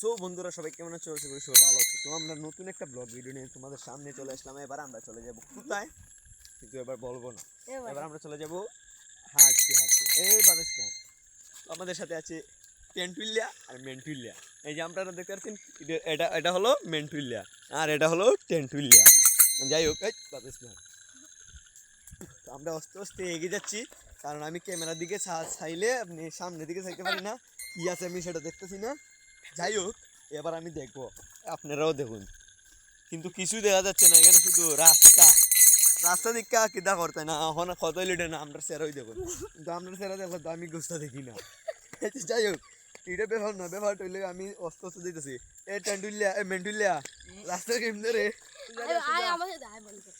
So বন্ধুরা সবাই কেমন আছো? আশা করি সবাই ভালো আছো। তো আমরা নতুন একটা ব্লগ ভিডিও নিয়ে তোমাদের সামনে চলে আসলাম। এবার আমরা চলে যাব কোথায়, কিন্তু এবার বলবো না। এবার আমরা চলে যাব হাঁটতে হাঁটতে। এই বাদেশখান আমাদের সাথে আছে টেন্টুইলিয়া আর মেন্টুইলিয়া। এই যে আপনারা দেখতে পাচ্ছেন, এটা এটা হলো মেন্টুইলিয়া আর এটা হলো টেন্টুইলিয়া। যাই হোক, এই বাদেশখান তো আমরা আস্তে আস্তে এগিয়ে যাচ্ছি, কারণ আমি ক্যামেরার দিকে চাইলে আপনি সামনের দিকে চাইতে পারি না, কি আছে আমি সেটা দেখতেছি না। যাই হোক, এবার আমি দেখবো, আপনারাও দেখুন, কিন্তু কিছুই দেখা যাচ্ছে না। এখানে শুধু রাস্তা রাস্তা দিকা কিদা করতে না এখন কত লিটে না আমরা সেরাই দেখুন, কিন্তু আমরা সেরা দেখো তো আমি গোস্তা দেখি না। যাই হোক, এটা ব্যাপার না, ব্যাপারটা হইলে আমি অস্ত অস্ত দিতেছি। এ টেন্ডুলিয়া এ মেন্ডুলিয়া রাস্তা কেমনে রে?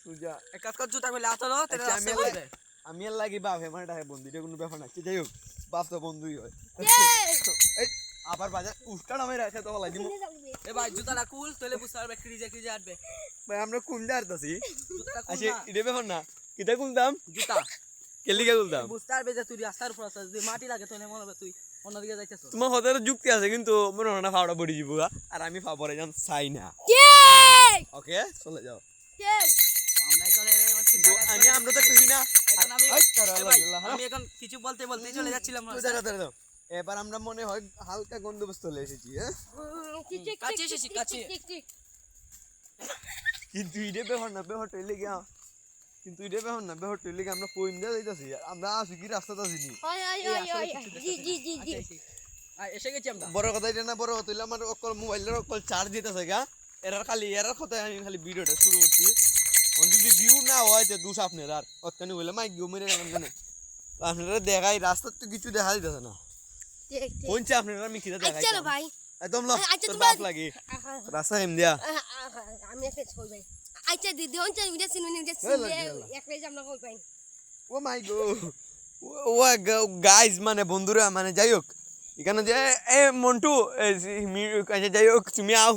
সুজা এক কাজ কর, জুতা খুলে আতলো তেরে আচ্ছা, রাস্তা বলে দে। আমি আর লাগি বাপ হেমাটা বন্ধু, এটা কোনো ব্যাপার না। যাই হোক, বাপ তো বন্ধুই হয়। এই আবার বাজার উস্কান আমি রাখে তো লাগি। এ ভাই জুতাটা খুল, তাহলে বুঝতে পারবে ক্রিজে ক্রিজে আটবে। ভাই আমরা কোন জায়গাতেছি? জুতাটা খুল আচ্ছা, না, এটা ব্যাপার না, কিটা খুলতাম, জুতা কেলিকে খুলতাম। বুঝতে পারবে যে তুই রাস্তার উপর আছিস, যদি মাটি লাগে তাহলে মনে হবে তুই অন্যদিকে যাইতেছ। তোমার হতে যুক্তি আছে, কিন্তু মনে হয় না ফাওড়া পড়ে যাবো, আর আমি ফাওয়ারে যান চাই না। ওকে, চলে যাও। আমরা এখানে কিন্তু আমরা তো খুশি না। এখন আমি এই তারা এ ভাই, আল্লাহ, আমি এখন কিছু বলতে বলতেই চলে যাচ্ছিলাম তুই দাঁড়া, দাঁড়া, দাঁড়া। এবার আমরা মনে হয় হালকা গন্ধবস্ত চলে এসেছি, হ্যাঁ? কাছে এসেছি, কাছে। কিন্তু এটা ব্যাপার না, ব্যাপারটা হইলে গিয়া, কিন্তু এটা ব্যাপার না, ব্যাপারটা হইলে গিয়া আমরা পয়েন্ট দিয়ে যাইতেছি, আমরা আসি কি রাস্তাটা চিনি। এসে গেছি আমরা। বড় কথা এটা না, বড় কথা হইলে আমার অকল মোবাইলের অকল চার্জ দিতেছে গা। এরার খালি এরার কথায় আমি খালি ভিডিওটা শুরু করছি। যদি ভিউ না হয় যে দুষ আপনার আর অতখানি হইলে মাইক গিয়ে মেরে গেলাম কেন? আপনারা দেখাই রাস্তার তো কিছু দেখা দিতেছে না। কোনছে আপনারা আমি কিটা দেখাই একদম তোর বাপ লাগে রাস্তা এম দিয়া। আমি একটা ছবি ভাই। আচ্ছা দিদি অঞ্চল মিডিয়া সিনেমা মিডিয়া এক পেজ আমরা কই পাই। ও মাই গো, ও গাইজ মানে বন্ধুরা, মানে যাই হোক, এখানে যে এ মন্টু যাই হোক, তুমি আও,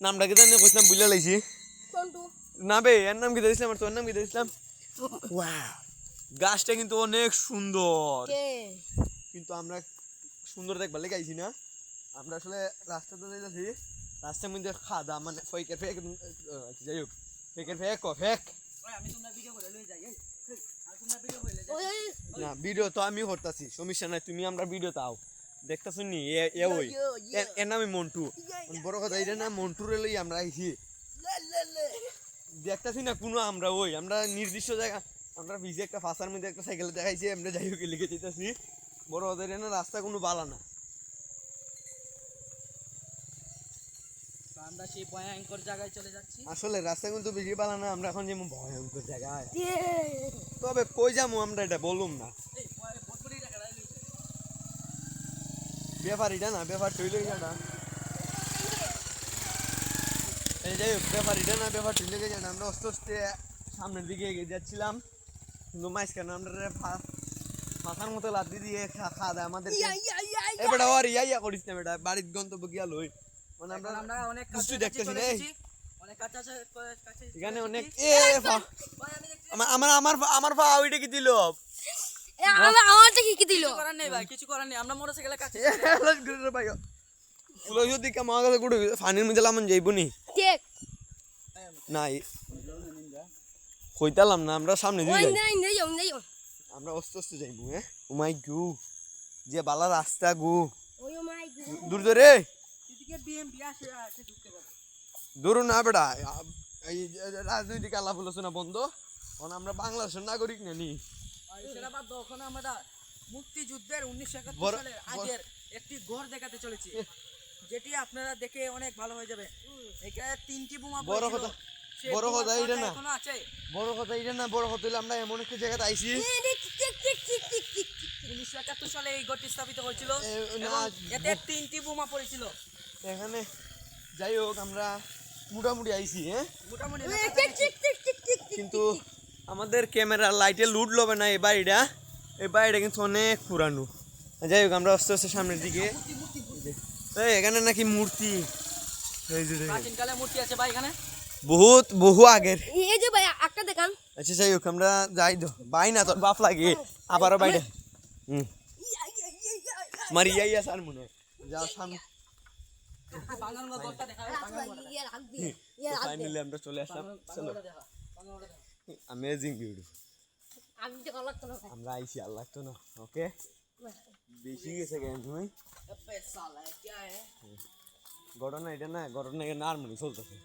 নামটা কি জানি কইছিলাম বুঝলে লাইছি কোনটু না বে, এর নাম কি দিয়েছিলাম আর তোর নাম কি দিয়েছিলাম? গাছটা কিন্তু অনেক সুন্দর, কে কিন্তু আমরা সুন্দর দেখবার লেগে আইছি না। আমরা আসলে রাস্তাতে যাইতেছি, রাস্তার মধ্যে খাদা মানে ফেকের ফেক, যাই হোক ফেকের ফেক ফেক ওই আমি তোমরা ভিডিও করে লই যাই। এই আর তোমরা ভিডিও করে লই যাই। ওই না, ভিডিও তো আমি করতেছি, সমস্যা নাই, তুমি আমরা ভিডিও তাও দেখতেছো নি। এ ওই এর নামই মন্টু। বড় কথা এটা না, মন্টুরে লই আমরা আইছি, দেখতেছি না কোনো আমরা ওই আমরা নির্দিষ্ট জায়গা, আমরা ভিজে একটা ফাঁসার মধ্যে একটা সাইকেলে দেখাইছি, আমরা যাই হোক লিখে যেতেছি। বড় কথা এটা না, রাস্তা কোনো বালা না। আমরা সেই ভয়ঙ্কর জায়গায় চলে যাচ্ছি। আসলে রাস্তা কিন্তু বেশি বালা না, আমরা এখন যেমন ভয়ঙ্কর জায়গায়, তবে কই যাবো আমরা এটা বলুম না। এই বটবড়ি জায়গাটা লইছে। ব্যাপার এটা না, ব্যাপার টইলে না, এই যাই হোক, ব্যাপার এটা না, ব্যাপার টইলে না। আমরা আস্তে আস্তে সামনের দিকে এগিয়ে যাচ্ছিলাম, কিন্তু মাঝখানে আমরা মাথার মতো লাদ্দি দিয়ে খাওয়া দেয় আমাদের। এ বেটা আর ইয়া করিস না বেটা, বাড়ির গন্তব্য গিয়া লই, মানে এখন আমরা অনেক কিছু কাছে দেখতেছি চলে না। এসেছি। অনেক কাছে কাছে এখানে অনেক ভাই আমি দেখতে আমার আমার আমার পা ওইটা কি দিল? আমারটা কি দিল? কিছু করার নেই ভাই, কিছু করার নেই। আমরা মোটরসাইকেলের কাছে ফানির মধ্যে লামন যাইবো নি ঠিক নাই, কইতালাম না, আমরা সামনে দিয়ে ওই যাই, নাই নাই নাই আমরা অস্তে অস্তে যাইবো। হ্যাঁ, ও মাই গু, যে বালা রাস্তা গু, ওই মাই গড দূর ধরে এদিকে বিএমপি আসে ঢুকতে পারে। দূর না বেটা, এই রাজনৈতিক আলাপ আলোচনা বন্ধ, কারণ আমরা বাংলাদেশের নাগরিক নানি। আর সেটা বাদ দাও, ওখানে আমরা মুক্তিযুদ্ধের 1971 বড়- সালের আগের একটি ঘর দেখাতে চলেছি, যেটি আপনারা দেখে অনেক ভালো হয়ে যাবে। এখানে 3টি বোমা বড় পড়েছিল। কথা, সেই বড় বোমার কথা এইটা কটা না। এখনো আছে। বড় কথা এটা না, বড় কথা হইলে আমরা এমন একটা জায়গাতে আইছি, ঠিক ঠিক ঠিক ঠিক ঠিক 1971 সালে এই ঘরটি স্থাপিত হয়েছিল এ, না, এবং এতে 3টি বোমা পড়েছিল। এখানে যাই হোক আমরা মোটামুটি আইছি। হ্যাঁ, মোটামুটি ঠিক ঠিক ঠিক ঠিক ঠিক কিন্তু আমাদের ক্যামেরা লাইটে লুট লবে না। এই বাড়িটা কিন্তু অনেক পুরানো। যাই হোক, আমরা আস্তে আস্তে সামনের দিকে। এই এখানে নাকি মূর্তি, এই যে দেখেন, প্রাচীনকালে মূর্তি আছে ভাই এখানে। বহু আগের। এই যে ভাই একটা দেখান আচ্ছা যাই হোক, আমরা যাই তো, বাই না তোর বাপ লাগে আবারও বাইরে। মারিয়া ইয়া সার মনে যাও সামনে বাঙালুর গড়টা দেখা ইয়ে রাখ দিয়ে ইয়ে রাখ দিয়ে ফাইনালি আমরা চলে আসলাম চলো দেখা বাঙালুর দেখা অ্যামেজিং ভিউ আমি তো কলার তো না আমরা আইছি আর লাগতো না ওকে বেশি গেছে কেন তুমি अबे साला क्या है ঘটনা এটা না ঘটনা এখানে আর মনে চলতেছে